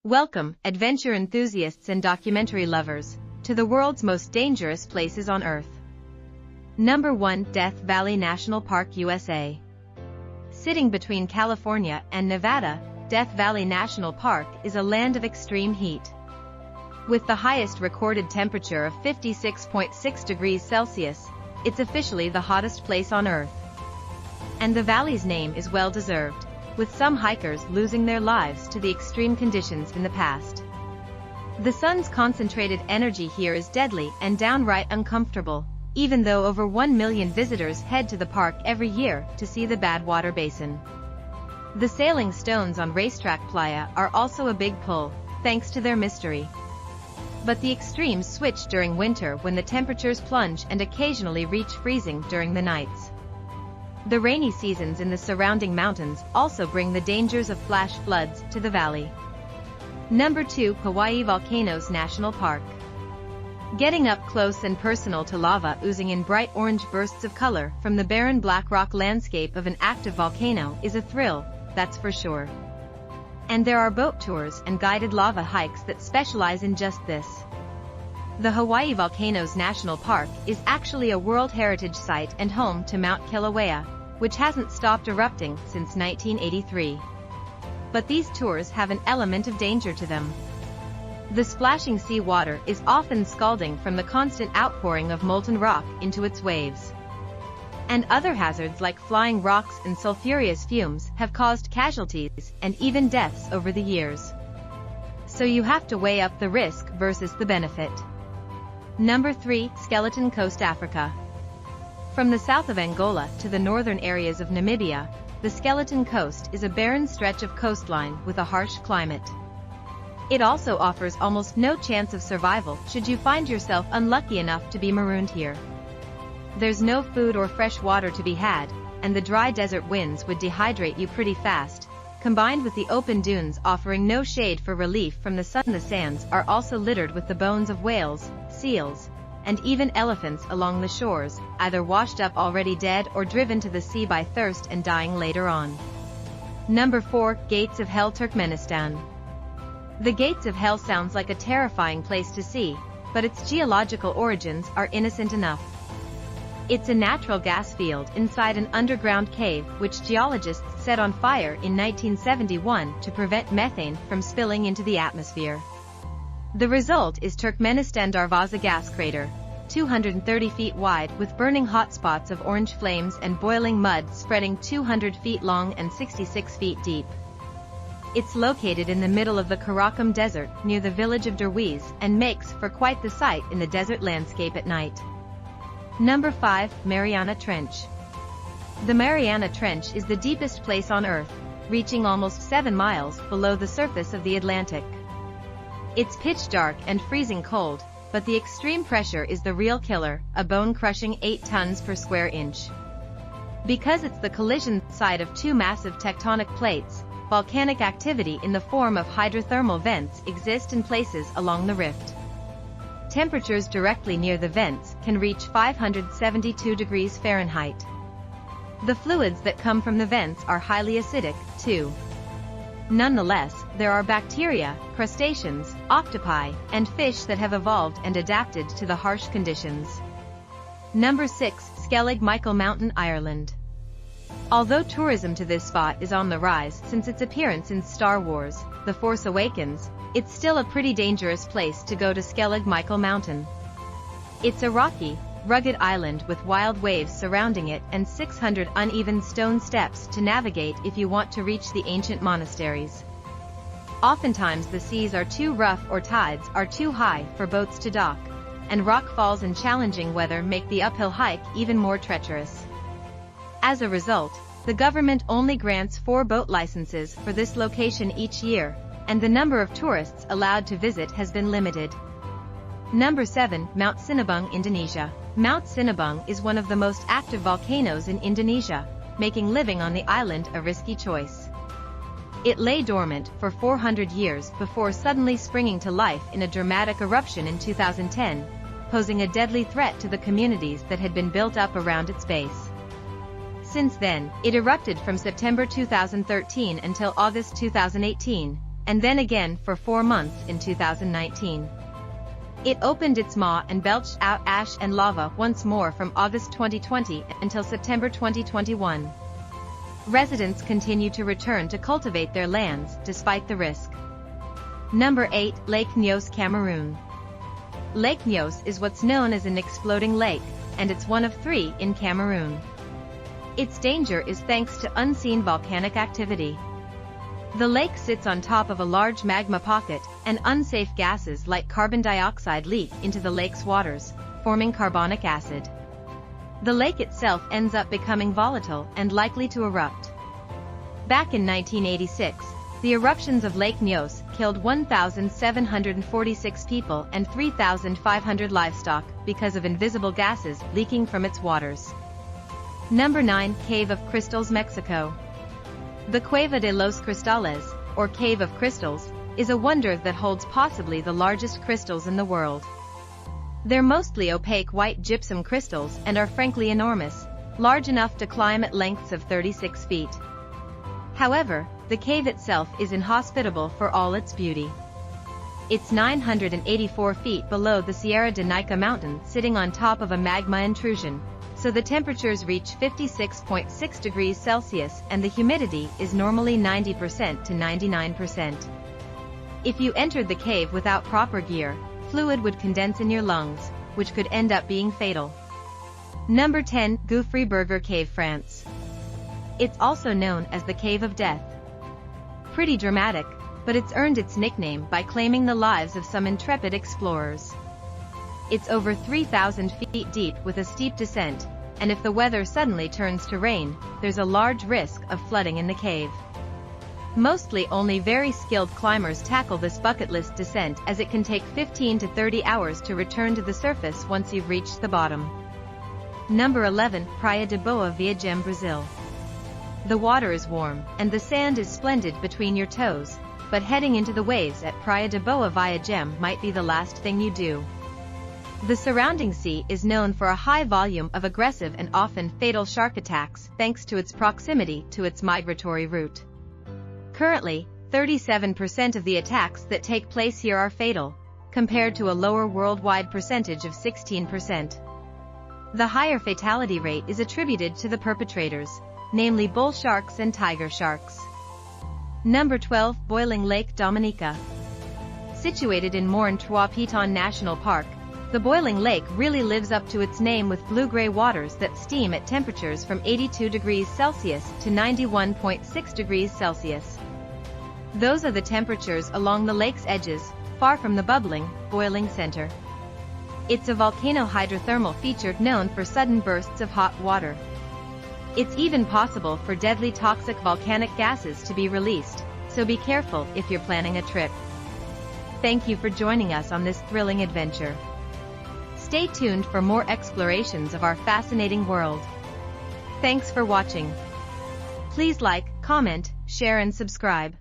Welcome, adventure enthusiasts and documentary lovers, to the world's most dangerous places on Earth. Number 1. Death Valley National Park, USA. Sitting between California and Nevada, Death Valley National Park is a land of extreme heat. With the highest recorded temperature of 56.6 degrees Celsius, it's officially the hottest place on Earth. And the valley's name is well-deserved, with some hikers losing their lives to the extreme conditions in the past. The sun's concentrated energy here is deadly and downright uncomfortable, even though over 1 million visitors head to the park every year to see the Badwater Basin. The sailing stones on Racetrack Playa are also a big pull, thanks to their mystery. But the extremes switch during winter when the temperatures plunge and occasionally reach freezing during the nights. The rainy seasons in the surrounding mountains also bring the dangers of flash floods to the valley. Number 2. Hawaii Volcanoes National Park. Getting up close and personal to lava oozing in bright orange bursts of color from the barren black rock landscape of an active volcano is a thrill, that's for sure. And there are boat tours and guided lava hikes that specialize in just this. The Hawaii Volcanoes National Park is actually a World Heritage Site and home to Mount Kilauea, which hasn't stopped erupting since 1983. But these tours have an element of danger to them. The splashing sea water is often scalding from the constant outpouring of molten rock into its waves. And other hazards like flying rocks and sulfurous fumes have caused casualties and even deaths over the years. So you have to weigh up the risk versus the benefit. Number 3. Skeleton Coast, Africa. From the south of Angola to the northern areas of Namibia, the Skeleton Coast is a barren stretch of coastline with a harsh climate. It also offers almost no chance of survival should you find yourself unlucky enough to be marooned here. There's no food or fresh water to be had, and the dry desert winds would dehydrate you pretty fast, combined with the open dunes offering no shade for relief from the sun. The sands are also littered with the bones of whales, seals, and even elephants along the shores, either washed up already dead or driven to the sea by thirst and dying later on. Number 4. Gates of Hell, Turkmenistan. The Gates of Hell sounds like a terrifying place to see, but its geological origins are innocent enough. It's a natural gas field inside an underground cave which geologists set on fire in 1971 to prevent methane from spilling into the atmosphere. The result is Turkmenistan Darvaza gas crater, 230 feet wide with burning hotspots of orange flames and boiling mud spreading 200 feet long and 66 feet deep. It's located in the middle of the Karakum Desert near the village of Derwiz and makes for quite the sight in the desert landscape at night. Number 5. Mariana Trench. The Mariana Trench is the deepest place on Earth, reaching almost 7 miles below the surface of the Atlantic. It's pitch dark and freezing cold, but the extreme pressure is the real killer, a bone-crushing 8 tons per square inch. Because it's the collision site of 2 massive tectonic plates, volcanic activity in the form of hydrothermal vents exists in places along the rift. Temperatures directly near the vents can reach 572 degrees Fahrenheit. The fluids that come from the vents are highly acidic, too. Nonetheless, there are bacteria, crustaceans, octopi, and fish that have evolved and adapted to the harsh conditions. Number 6. Skellig Michael Mountain, Ireland. Although tourism to this spot is on the rise since its appearance in Star Wars: The Force Awakens, it's still a pretty dangerous place to go to Skellig Michael Mountain. It's a rocky, rugged island with wild waves surrounding it and 600 uneven stone steps to navigate if you want to reach the ancient monasteries. Oftentimes the seas are too rough or tides are too high for boats to dock, and rockfalls and challenging weather make the uphill hike even more treacherous. As a result, the government only grants 4 boat licenses for this location each year, and the number of tourists allowed to visit has been limited. Number 7. Mount Sinabung, Indonesia. Mount Sinabung is one of the most active volcanoes in Indonesia, making living on the island a risky choice. It lay dormant for 400 years before suddenly springing to life in a dramatic eruption in 2010, posing a deadly threat to the communities that had been built up around its base. Since then, it erupted from September 2013 until August 2018, and then again for 4 months in 2019. It opened its maw and belched out ash and lava once more from August 2020 until September 2021. Residents continue to return to cultivate their lands despite the risk. Number 8. Lake Nyos, Cameroon. Lake Nyos is what's known as an exploding lake, and it's one of 3 in Cameroon. Its danger is thanks to unseen volcanic activity. The lake sits on top of a large magma pocket, and unsafe gases like carbon dioxide leak into the lake's waters, forming carbonic acid. The lake itself ends up becoming volatile and likely to erupt. Back in 1986, the eruptions of Lake Nyos killed 1,746 people and 3,500 livestock because of invisible gases leaking from its waters. Number 9. Cave of Crystals, Mexico. The Cueva de los Cristales, or Cave of Crystals, is a wonder that holds possibly the largest crystals in the world. They're mostly opaque white gypsum crystals and are frankly enormous, large enough to climb at lengths of 36 feet. However, the cave itself is inhospitable for all its beauty. It's 984 feet below the Sierra de Nica mountain, sitting on top of a magma intrusion, so the temperatures reach 56.6 degrees Celsius and the humidity is normally 90% to 99%. If you entered the cave without proper gear, fluid would condense in your lungs, which could end up being fatal. Number 10. Gouffre Berger Cave, France. It's also known as the Cave of Death. Pretty dramatic, but it's earned its nickname by claiming the lives of some intrepid explorers. It's over 3,000 feet deep with a steep descent, and if the weather suddenly turns to rain, there's a large risk of flooding in the cave. Mostly only very skilled climbers tackle this bucket list descent, as it can take 15 to 30 hours to return to the surface once you've reached the bottom. Number 11. Praia de Boa Viagem, Brazil. The water is warm, and the sand is splendid between your toes, but heading into the waves at Praia de Boa Viagem might be the last thing you do. The surrounding sea is known for a high volume of aggressive and often fatal shark attacks thanks to its proximity to its migratory route. Currently, 37% of the attacks that take place here are fatal, compared to a lower worldwide percentage of 16%. The higher fatality rate is attributed to the perpetrators, namely bull sharks and tiger sharks. Number 12. Boiling Lake, Dominica. Situated in Morne Trois Pitons National Park, the Boiling Lake really lives up to its name with blue-gray waters that steam at temperatures from 82 degrees Celsius to 91.6 degrees Celsius. Those are the temperatures along the lake's edges, far from the bubbling, boiling center. It's a volcano hydrothermal feature known for sudden bursts of hot water. It's even possible for deadly toxic volcanic gases to be released, so be careful if you're planning a trip. Thank you for joining us on this thrilling adventure. Stay tuned for more explorations of our fascinating world. Thanks for watching. Please like, comment, share and subscribe.